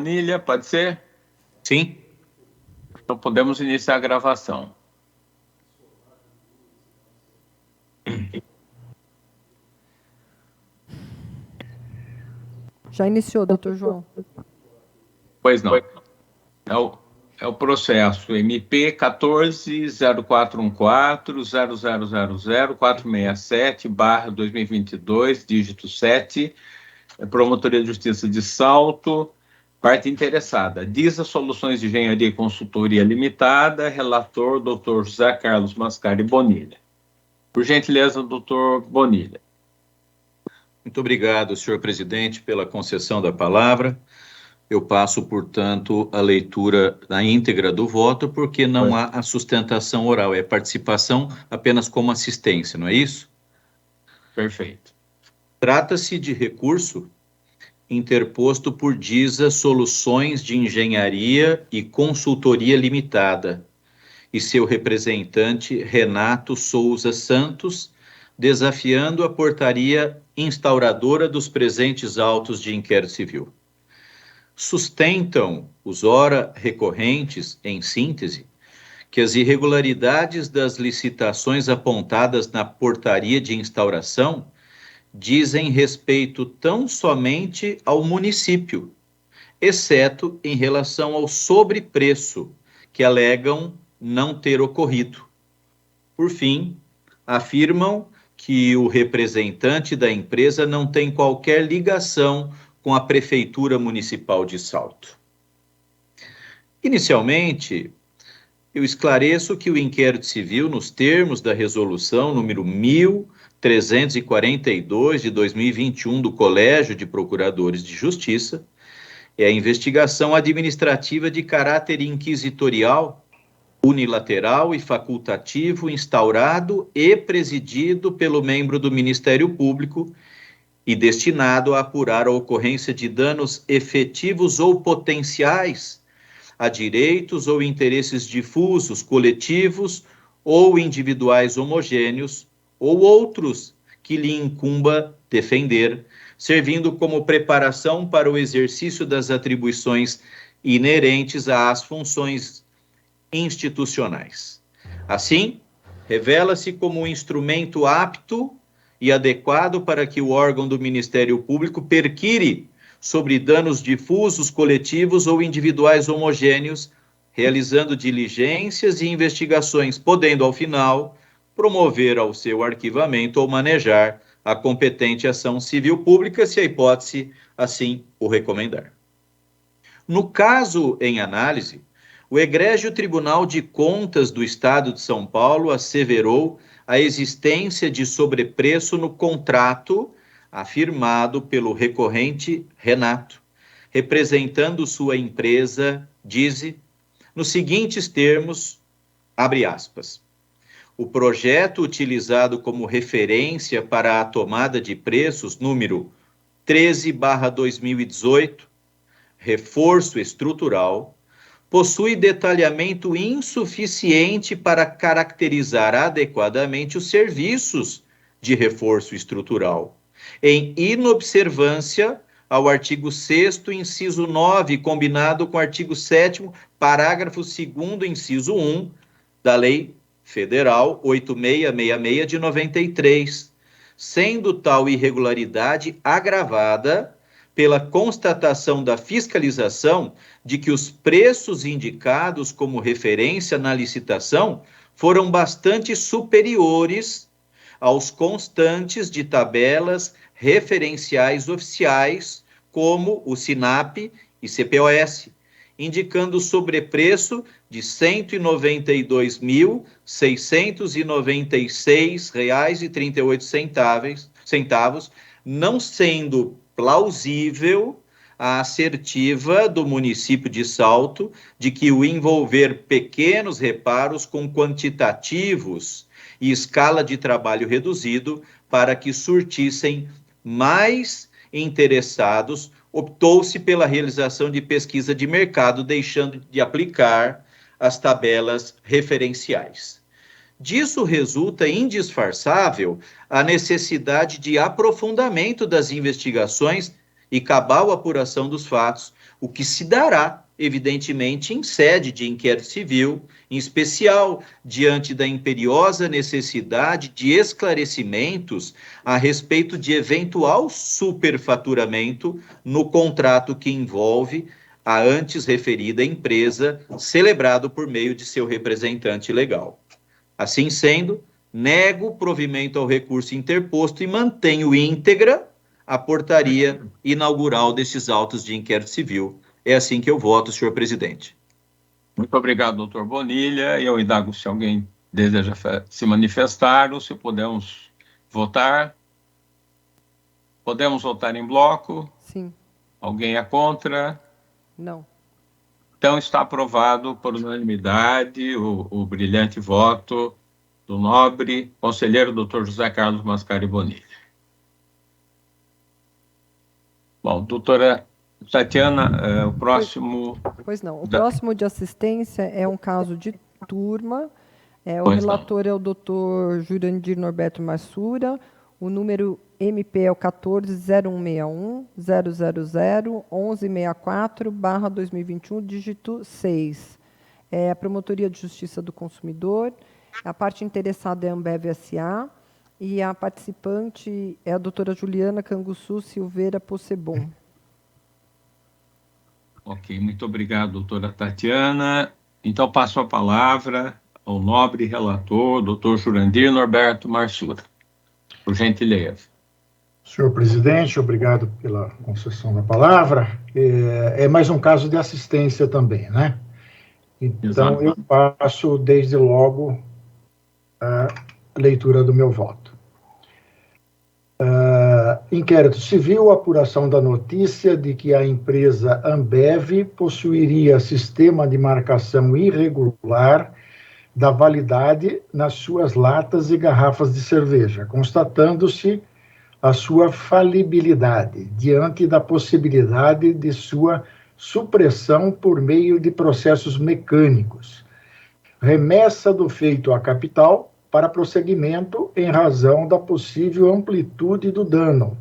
Bonilha, pode ser? Sim. Então podemos iniciar a gravação. Já iniciou, doutor João? Pois não. É o processo MP 14.0414.0000.467/2022, dígito 7, Promotoria de Justiça de Salto, parte interessada. DISA Soluções de Engenharia e Consultoria Limitada, relator Dr. José Carlos Mascari Bonilha. Por gentileza, doutor Bonilha. Muito obrigado, senhor presidente, pela concessão da palavra. Eu passo, portanto, a leitura na íntegra do voto, porque não há a sustentação oral, é participação apenas como assistência, não é isso? Perfeito. Trata-se de recurso interposto por DISA Soluções de Engenharia e Consultoria Limitada e seu representante Renato Souza Santos, desafiando a portaria instauradora dos presentes autos de inquérito civil. Sustentam os ora recorrentes, em síntese, que as irregularidades das licitações apontadas na portaria de instauração dizem respeito tão somente ao município, exceto em relação ao sobrepreço, que alegam não ter ocorrido. Por fim, afirmam que o representante da empresa não tem qualquer ligação com a Prefeitura Municipal de Salto. Inicialmente, eu esclareço que o inquérito civil, nos termos da resolução número 1342 de 2021 do Colégio de Procuradores de Justiça, é a investigação administrativa de caráter inquisitorial, unilateral e facultativo, instaurado e presidido pelo membro do Ministério Público e destinado a apurar a ocorrência de danos efetivos ou potenciais a direitos ou interesses difusos, coletivos ou individuais homogêneos, ou outros que lhe incumba defender, servindo como preparação para o exercício das atribuições inerentes às funções institucionais. Assim, revela-se como um instrumento apto e adequado para que o órgão do Ministério Público perquire sobre danos difusos, coletivos ou individuais homogêneos, realizando diligências e investigações, podendo, ao final, promover ao seu arquivamento ou manejar a competente ação civil pública, se a hipótese assim o recomendar. No caso em análise, o Egrégio Tribunal de Contas do Estado de São Paulo asseverou a existência de sobrepreço no contrato afirmado pelo recorrente Renato, representando sua empresa, DISA, nos seguintes termos, abre aspas, o projeto utilizado como referência para a tomada de preços, número 13/2018, reforço estrutural, possui detalhamento insuficiente para caracterizar adequadamente os serviços de reforço estrutural, em inobservância ao artigo 6º, inciso 9, combinado com o artigo 7º, parágrafo 2º, inciso 1, da Lei Federal 8666 de 93, sendo tal irregularidade agravada pela constatação da fiscalização de que os preços indicados como referência na licitação foram bastante superiores aos constantes de tabelas referenciais oficiais, como o SINAP e CPOS, indicando sobrepreço de R$ 192.696,38, não sendo plausível a assertiva do município de Salto de que o envolver pequenos reparos com quantitativos e escala de trabalho reduzido para que surtissem mais interessados, optou-se pela realização de pesquisa de mercado, deixando de aplicar as tabelas referenciais. Disso resulta indisfarçável a necessidade de aprofundamento das investigações e cabal apuração dos fatos, o que se dará, evidentemente, em sede de inquérito civil, em especial diante da imperiosa necessidade de esclarecimentos a respeito de eventual superfaturamento no contrato que envolve a antes referida empresa, celebrado por meio de seu representante legal. Assim sendo, nego provimento ao recurso interposto e mantenho íntegra a portaria inaugural destes autos de inquérito civil. É assim que eu voto, senhor presidente. Muito obrigado, doutor Bonilha. Eu indago se alguém deseja se manifestar ou se podemos votar. Podemos votar em bloco? Sim. Alguém é contra? Não. Então está aprovado por unanimidade o brilhante voto do nobre conselheiro doutor José Carlos Mascari Bonilha. Bom, doutora Tatiana, o próximo... Pois não, o próximo de assistência é um caso de turma. O Pois relator é o doutor Jurandir Norberto Massura, o número MP é o 14-061-000-1164/2021, dígito 6. É a Promotoria de Justiça do Consumidor, a parte interessada é a Ambev S.A., e a participante é a doutora Juliana Canguçu Silveira Possebon. Ok, muito obrigado, doutora Tatiana. Então, passo a palavra ao nobre relator, doutor Jurandir Norberto Massura. Por gentileza. Senhor presidente, obrigado pela concessão da palavra. É mais um caso de assistência também, né? Então, Exato. eu passo, desde logo, a leitura do meu voto. Inquérito civil, apuração da notícia de que a empresa Ambev possuiria sistema de marcação irregular da validade nas suas latas e garrafas de cerveja, constatando-se a sua falibilidade diante da possibilidade de sua supressão por meio de processos mecânicos, remessa do feito à capital para prosseguimento em razão da possível amplitude do dano,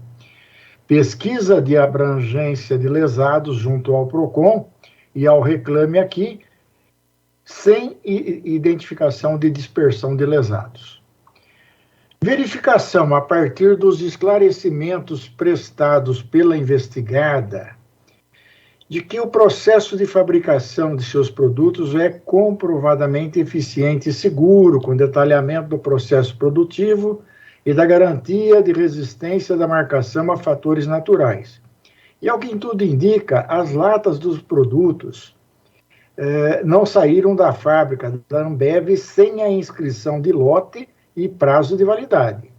pesquisa de abrangência de lesados junto ao PROCON e ao Reclame Aqui, sem identificação de dispersão de lesados. Verificação a partir dos esclarecimentos prestados pela investigada de que o processo de fabricação de seus produtos é comprovadamente eficiente e seguro, com detalhamento do processo produtivo e da garantia de resistência da marcação a fatores naturais. E, ao que tudo indica, as latas dos produtos não saíram da fábrica da Ambev sem a inscrição de lote e prazo de validade.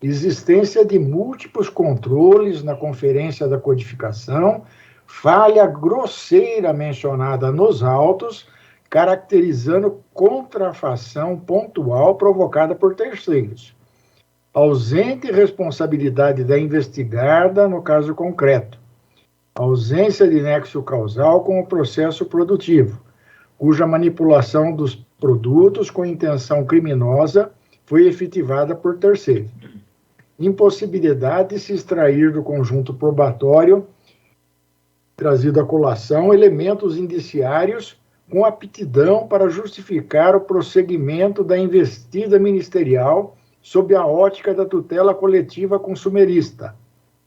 Existência de múltiplos controles na conferência da codificação, falha grosseira mencionada nos autos, caracterizando contrafação pontual provocada por terceiros. Ausente responsabilidade da investigada no caso concreto. Ausência de nexo causal com o processo produtivo, cuja manipulação dos produtos com intenção criminosa foi efetivada por terceiro. Impossibilidade de se extrair do conjunto probatório trazido à colação elementos indiciários com aptidão para justificar o prosseguimento da investida ministerial sob a ótica da tutela coletiva consumerista.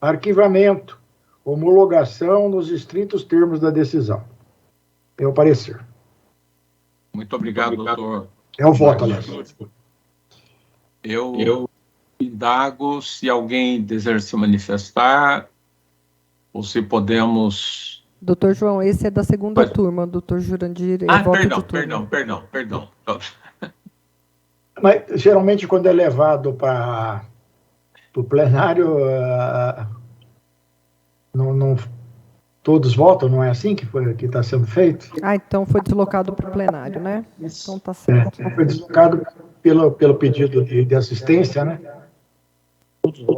Arquivamento, homologação nos estritos termos da decisão. É o parecer. Muito obrigado, doutor. É o voto, aliás. Eu indago se alguém deseja se manifestar ou se podemos... Doutor João, esse é da segunda turma, doutor Jurandir. Perdão. Mas, geralmente, quando é levado para o plenário, não, todos votam, não é assim que está sendo feito? Então foi deslocado para o plenário, né? Então está certo. Foi deslocado pelo pedido de assistência, né?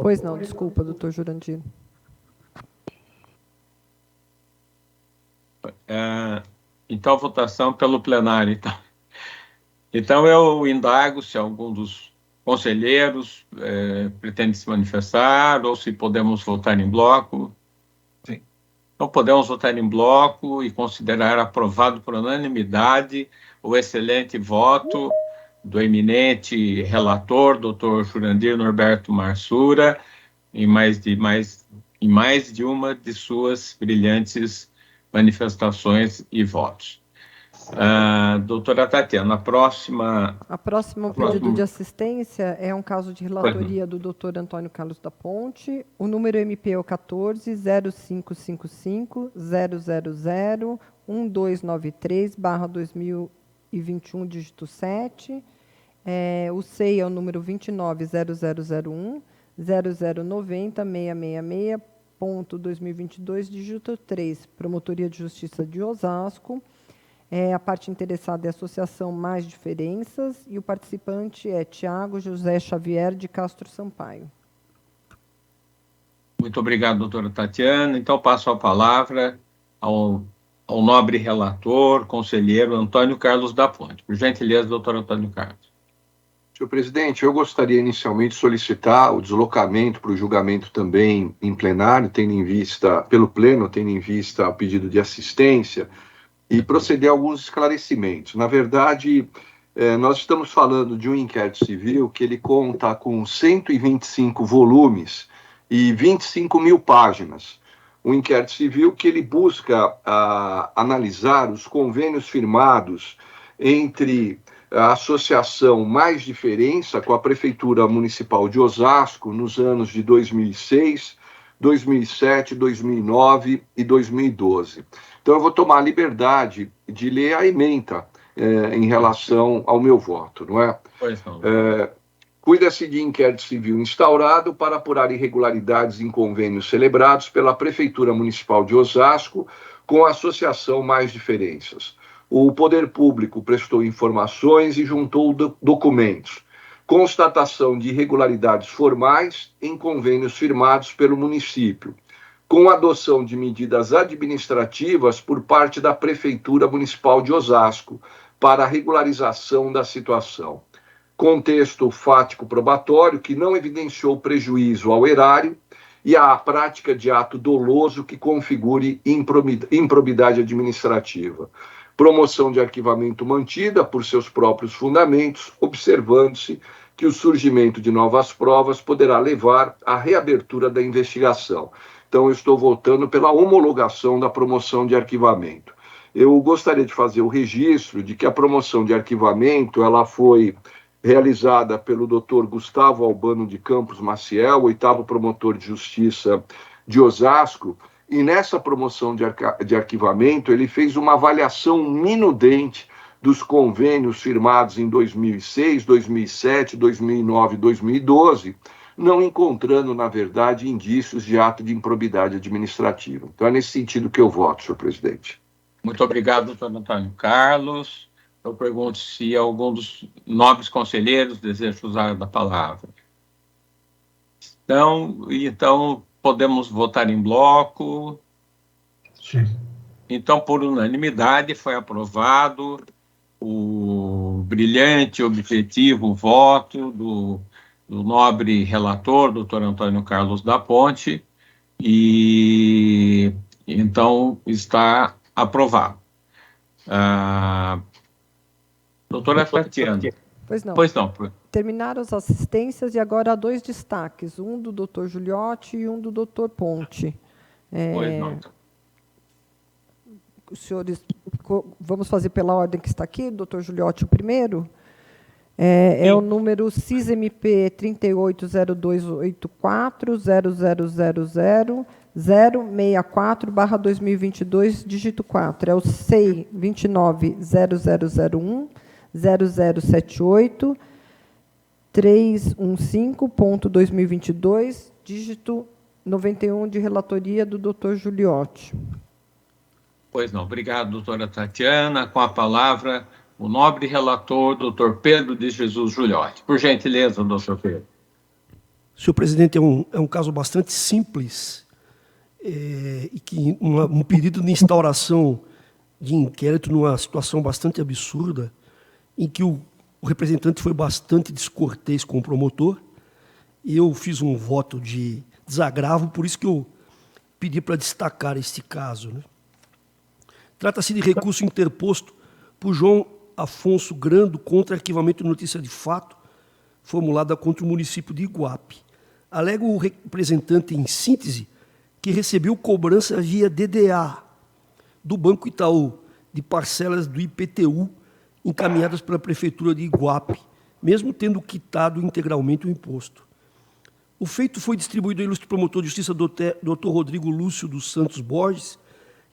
Pois não, desculpa, doutor Jurandir. Então, a votação pelo plenário. Então, eu indago se algum dos conselheiros pretende se manifestar ou se podemos votar em bloco. Sim. Então, podemos votar em bloco e considerar aprovado por unanimidade o excelente voto do eminente relator, doutor Jurandir Norberto Marsura, em mais de uma de suas brilhantes manifestações e votos. Doutora Tatiana, A próxima pedido de assistência é um caso de relatoria do doutor Antônio Carlos da Ponte. O número MP é o 14 0555 000 1293/2021, dígito 7. O SEI é o número 290001 0090 666.2022, dígito 3, Promotoria de Justiça de Osasco. A parte interessada é a Associação Mais Diferenças e o participante é Tiago José Xavier de Castro Sampaio. Muito obrigado, doutora Tatiana. Então, passo a palavra ao nobre relator, conselheiro Antônio Carlos da Ponte. Por gentileza, doutor Antônio Carlos. Senhor presidente, eu gostaria inicialmente de solicitar o deslocamento para o julgamento também em plenário, tendo em vista o pedido de assistência, e proceder a alguns esclarecimentos. Na verdade, nós estamos falando de um inquérito civil que ele conta com 125 volumes e 25 mil páginas. Um inquérito civil que ele busca analisar os convênios firmados entre a Associação Mais Diferença com a Prefeitura Municipal de Osasco nos anos de 2006, 2007, 2009 e 2012. Então, eu vou tomar a liberdade de ler a ementa em relação ao meu voto, não é? Pois não. Cuida-se de inquérito civil instaurado para apurar irregularidades em convênios celebrados pela Prefeitura Municipal de Osasco com a Associação Mais Diferenças. O Poder Público prestou informações e juntou documentos. Constatação de irregularidades formais em convênios firmados pelo município, com adoção de medidas administrativas por parte da Prefeitura Municipal de Osasco para a regularização da situação. Contexto fático probatório que não evidenciou prejuízo ao erário e à prática de ato doloso que configure improbidade administrativa. Promoção de arquivamento mantida por seus próprios fundamentos, observando-se que o surgimento de novas provas poderá levar à reabertura da investigação. Então, eu estou votando pela homologação da promoção de arquivamento. Eu gostaria de fazer o registro de que a promoção de arquivamento ela foi realizada pelo Dr. Gustavo Albano de Campos Maciel, 8º promotor de justiça de Osasco, e nessa promoção de arquivamento ele fez uma avaliação minudente dos convênios firmados em 2006, 2007, 2009 e 2012, não encontrando, na verdade, indícios de ato de improbidade administrativa. Então, é nesse sentido que eu voto, senhor presidente. Muito obrigado, doutor Antônio Carlos. Eu pergunto se algum dos nobres conselheiros deseja usar da palavra. Então, podemos votar em bloco. Sim. Então, por unanimidade, foi aprovado o brilhante, objetivo voto do nobre relator, doutor Antônio Carlos da Ponte, e então está aprovado. Doutora Tatiana. Pois não. Terminaram as assistências e agora há 2 destaques, um do doutor Giuliotti e um do doutor Ponte. Pois não. Os senhores, vamos fazer pela ordem que está aqui, doutor Giuliotti o primeiro. É o número CIS-MP 380284 0000064/2022, dígito 4. É o SEI 290001 0078 315.2022, dígito 91, de relatoria do doutor Giuliotti. Pois não. Obrigado, doutora Tatiana. Com a palavra, o nobre relator, doutor Pedro de Jesus Giuliotti. Por gentileza, doutor Pedro. Senhor presidente, é um caso bastante simples, e que um pedido de instauração de inquérito numa situação bastante absurda, em que o representante foi bastante descortês com o promotor. Eu fiz um voto de desagravo, por isso que eu pedir para destacar este caso, né? Trata-se de recurso interposto por João Afonso Grando contra arquivamento de notícia de fato formulada contra o município de Iguape. Alega o representante, em síntese, que recebeu cobrança via DDA do Banco Itaú de parcelas do IPTU encaminhadas pela Prefeitura de Iguape, mesmo tendo quitado integralmente o imposto. O feito foi distribuído ao ilustre promotor de justiça, Dr. Rodrigo Lúcio dos Santos Borges,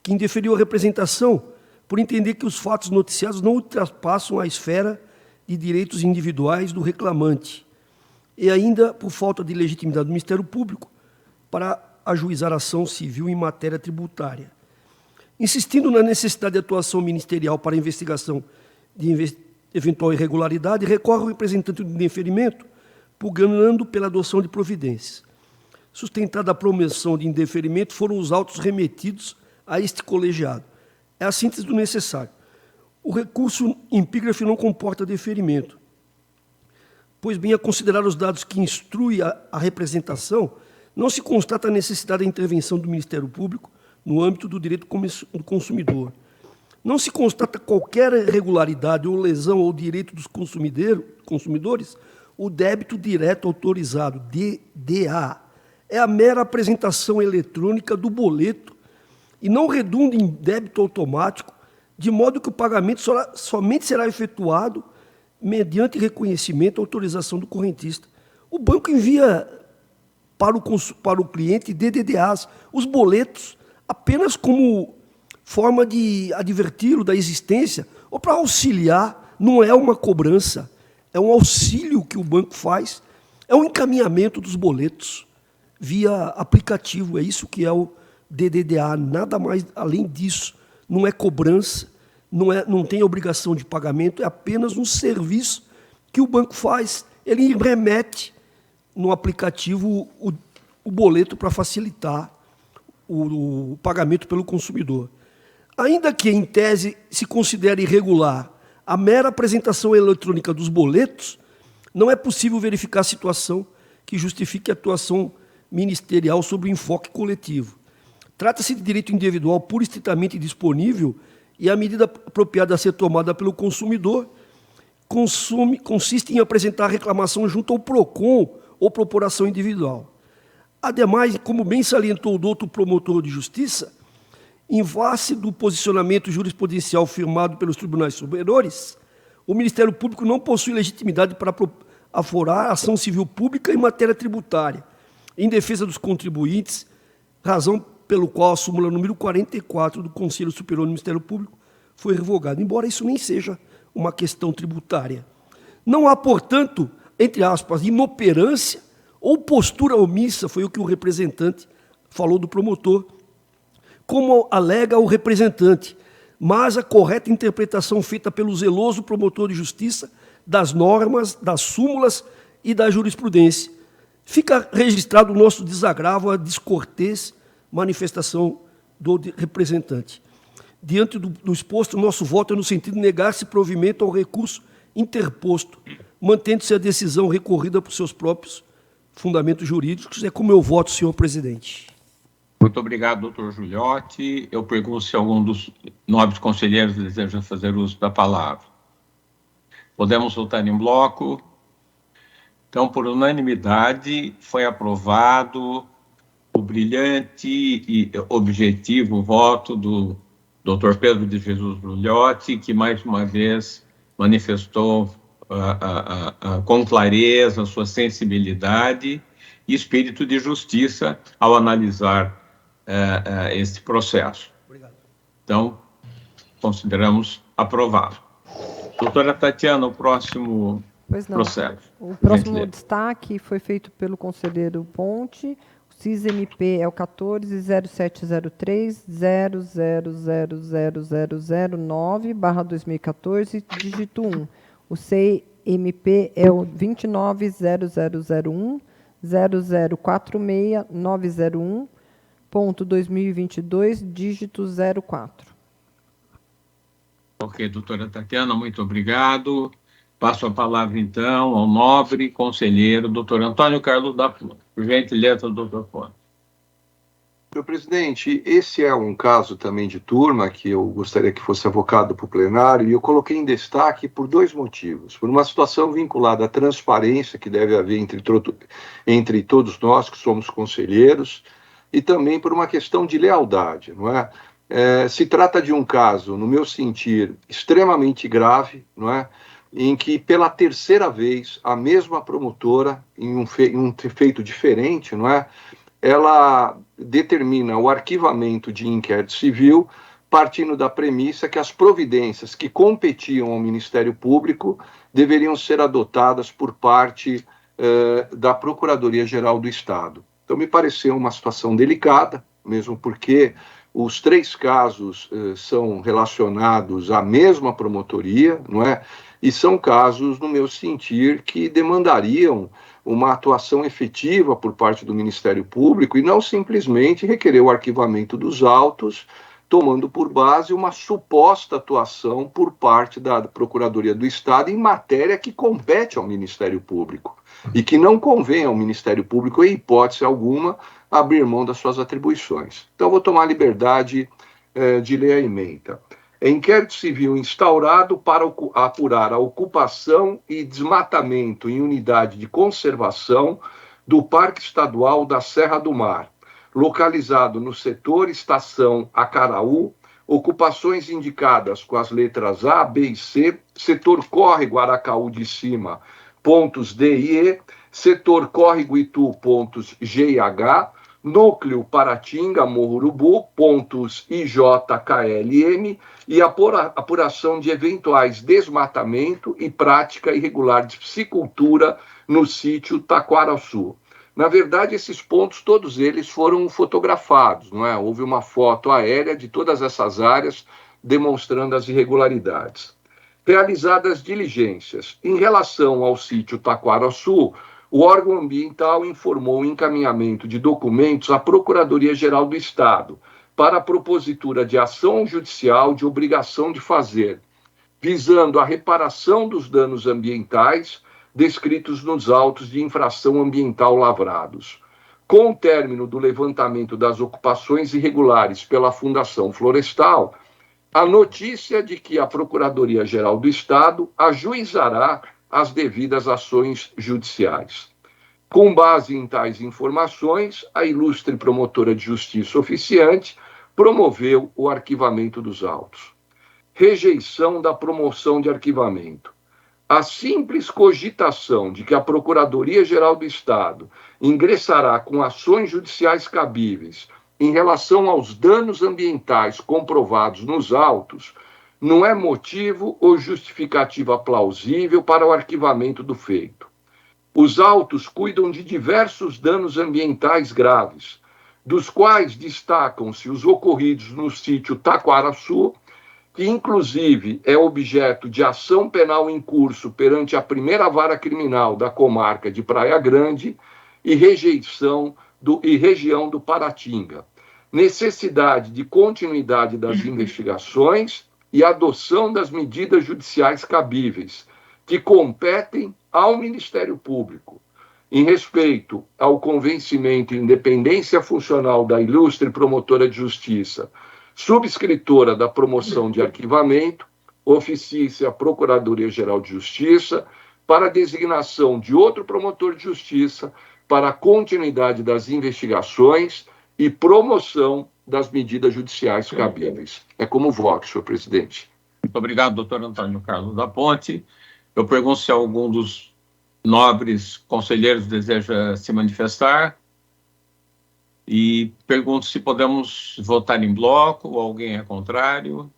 que indeferiu a representação por entender que os fatos noticiados não ultrapassam a esfera de direitos individuais do reclamante, e ainda por falta de legitimidade do Ministério Público para ajuizar ação civil em matéria tributária. Insistindo na necessidade de atuação ministerial para a investigação de eventual irregularidade, recorre ao representante do indeferimento, pugnando pela adoção de providências. Sustentada a promoção de indeferimento, foram os autos remetidos a este colegiado. É a síntese do necessário. O recurso impígrafe não comporta deferimento, pois bem, a considerar os dados que instrui a representação, não se constata a necessidade da intervenção do Ministério Público no âmbito do direito do consumidor. Não se constata qualquer irregularidade ou lesão ao direito dos consumidores, o débito direto autorizado, DDA, é a mera apresentação eletrônica do boleto e não redunda em débito automático, de modo que o pagamento somente será efetuado mediante reconhecimento e autorização do correntista. O banco envia para o cliente DDDAs, os boletos, apenas como forma de adverti-lo da existência ou para auxiliar, não é uma cobrança, é um auxílio que o banco faz, é um encaminhamento dos boletos via aplicativo, é isso que é o DDDA, nada mais além disso, não é cobrança, não tem obrigação de pagamento, é apenas um serviço que o banco faz, ele remete no aplicativo o boleto para facilitar o pagamento pelo consumidor. Ainda que, em tese, se considere irregular a mera apresentação eletrônica dos boletos, não é possível verificar a situação que justifique a atuação ministerial sobre o enfoque coletivo. Trata-se de direito individual pura e estritamente disponível e a medida apropriada a ser tomada pelo consumidor consiste em apresentar a reclamação junto ao PROCON ou procuração individual. Ademais, como bem salientou o doutor promotor de justiça, em face do posicionamento jurisprudencial firmado pelos tribunais superiores, o Ministério Público não possui legitimidade para aforar ação civil pública em matéria tributária, em defesa dos contribuintes, razão pelo qual a súmula número 44 do Conselho Superior do Ministério Público foi revogada, embora isso nem seja uma questão tributária. Não há, portanto, entre aspas, inoperância ou postura omissa, foi o que o representante falou do promotor, como alega o representante, mas a correta interpretação feita pelo zeloso promotor de justiça das normas, das súmulas e da jurisprudência. Fica registrado o nosso desagravo à descortês manifestação do representante. Diante do exposto, nosso voto é no sentido de negar-se provimento ao recurso interposto, mantendo-se a decisão recorrida por seus próprios fundamentos jurídicos. É como eu voto, senhor presidente. Muito obrigado, doutor Giuliotti. Eu pergunto se algum dos nobres conselheiros deseja fazer uso da palavra. Podemos votar em bloco. Então, por unanimidade, foi aprovado o brilhante e objetivo voto do doutor Pedro de Jesus Giuliotti, que mais uma vez manifestou com clareza sua sensibilidade e espírito de justiça ao analisar esse processo. Obrigado. Então, consideramos aprovado. Doutora Tatiana, o próximo processo. O próximo destaque foi feito pelo conselheiro Ponte. O CIS-MP é o 14.0703.0000009/2014, dígito 1. O CIMP é o 29.0001.0046901.2022, dígito 04. Ok, doutora Tatiana, muito obrigado. Passo a palavra, então, ao nobre conselheiro, doutor Antônio Carlos da Fonte. Por gentileza, doutor Fonte. Senhor presidente, esse é um caso também de turma que eu gostaria que fosse avocado para o plenário, e eu coloquei em destaque por dois motivos. Por uma situação vinculada à transparência que deve haver entre todos nós que somos conselheiros, e também por uma questão de lealdade, não é? Se trata de um caso, no meu sentir, extremamente grave, não é? Em que, pela terceira vez, a mesma promotora, em um feito diferente, não é? Ela determina o arquivamento de inquérito civil, partindo da premissa que as providências que competiam ao Ministério Público deveriam ser adotadas por parte da Procuradoria-Geral do Estado. Então, me pareceu uma situação delicada, mesmo porque os três casos são relacionados à mesma promotoria, não é? E são casos, no meu sentir, que demandariam uma atuação efetiva por parte do Ministério Público e não simplesmente requerer o arquivamento dos autos, tomando por base uma suposta atuação por parte da Procuradoria do Estado em matéria que compete ao Ministério Público e que não convém ao Ministério Público, em hipótese alguma, abrir mão das suas atribuições. Então, vou tomar a liberdade de ler a ementa. Inquérito civil instaurado para apurar a ocupação e desmatamento em unidade de conservação do Parque Estadual da Serra do Mar, localizado no setor Estação Acaraú, ocupações indicadas com as letras A, B e C, setor Córrego Aracaú de Cima, pontos D e E, setor Córrego Itu, pontos G e H, Núcleo Paratinga, Morro Urubu, pontos IJKLM, e apuração de eventuais desmatamento e prática irregular de piscicultura no sítio Taquaraçu. Na verdade, esses pontos, todos eles foram fotografados, não é? Houve uma foto aérea de todas essas áreas demonstrando as irregularidades. Realizadas diligências. Em relação ao sítio Taquaraçu, o órgão ambiental informou o encaminhamento de documentos à Procuradoria-Geral do Estado para a propositura de ação judicial de obrigação de fazer, visando a reparação dos danos ambientais descritos nos autos de infração ambiental lavrados. Com o término do levantamento das ocupações irregulares pela Fundação Florestal, a notícia de que a Procuradoria-Geral do Estado ajuizará as devidas ações judiciais. Com base em tais informações, a ilustre promotora de justiça oficiante promoveu o arquivamento dos autos. Rejeição da promoção de arquivamento. A simples cogitação de que a Procuradoria-Geral do Estado ingressará com ações judiciais cabíveis em relação aos danos ambientais comprovados nos autos não é motivo ou justificativa plausível para o arquivamento do feito. Os autos cuidam de diversos danos ambientais graves, dos quais destacam-se os ocorridos no sítio Taquaraçu, que inclusive é objeto de ação penal em curso perante a primeira vara criminal da comarca de Praia Grande e região do Paratinga. Necessidade de continuidade das investigações e adoção das medidas judiciais cabíveis, que competem ao Ministério Público, em respeito ao convencimento e independência funcional da ilustre promotora de justiça, subscritora da promoção de arquivamento, oficia a Procuradoria-Geral de Justiça, para a designação de outro promotor de justiça, para a continuidade das investigações e promoção das medidas judiciais cabíveis. É como voto, senhor presidente. Muito obrigado, doutor Antônio Carlos da Ponte. Eu pergunto se algum dos nobres conselheiros deseja se manifestar. E pergunto se podemos votar em bloco ou alguém é contrário.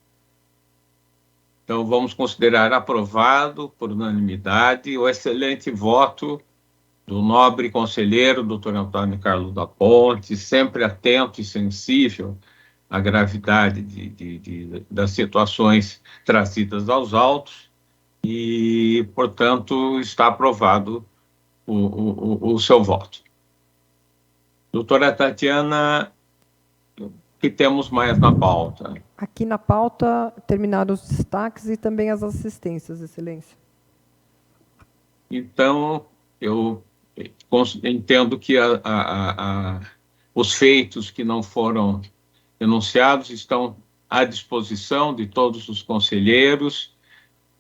Então, vamos considerar aprovado, por unanimidade, o excelente voto do nobre conselheiro, doutor Antônio Carlos da Ponte, sempre atento e sensível à gravidade das situações trazidas aos autos, e, portanto, está aprovado o seu voto. Doutora Tatiana, o que temos mais na pauta? Aqui na pauta terminaram os destaques e também as assistências, Excelência. Então, eu entendo que Os feitos que não foram denunciados estão à disposição de todos os conselheiros,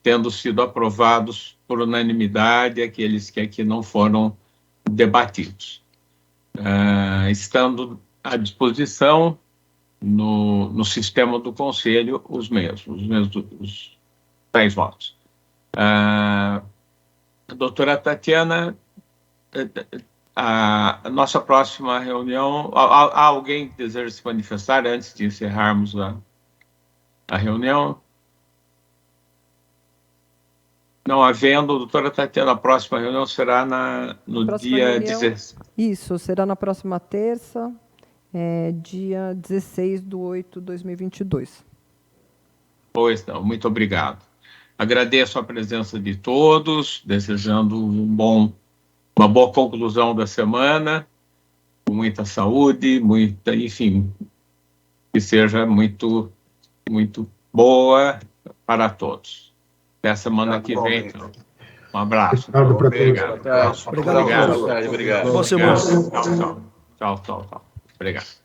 tendo sido aprovados por unanimidade aqueles que aqui não foram debatidos. Estando à disposição no sistema do Conselho os mesmos 10 votos. A doutora Tatiana, a nossa próxima reunião, há alguém que deseja se manifestar antes de encerrarmos a reunião? Não havendo, doutora Tatiana, a próxima reunião será no dia 16. Isso, será na próxima terça, dia 16/8/2022. Pois não, muito obrigado. Agradeço a presença de todos, desejando uma boa conclusão da semana, com muita saúde, enfim, que seja muito, muito boa para todos. Até a semana que vem, então. Um abraço. Obrigado. Obrigado. Obrigado. Boa semana. Tchau. Obrigado.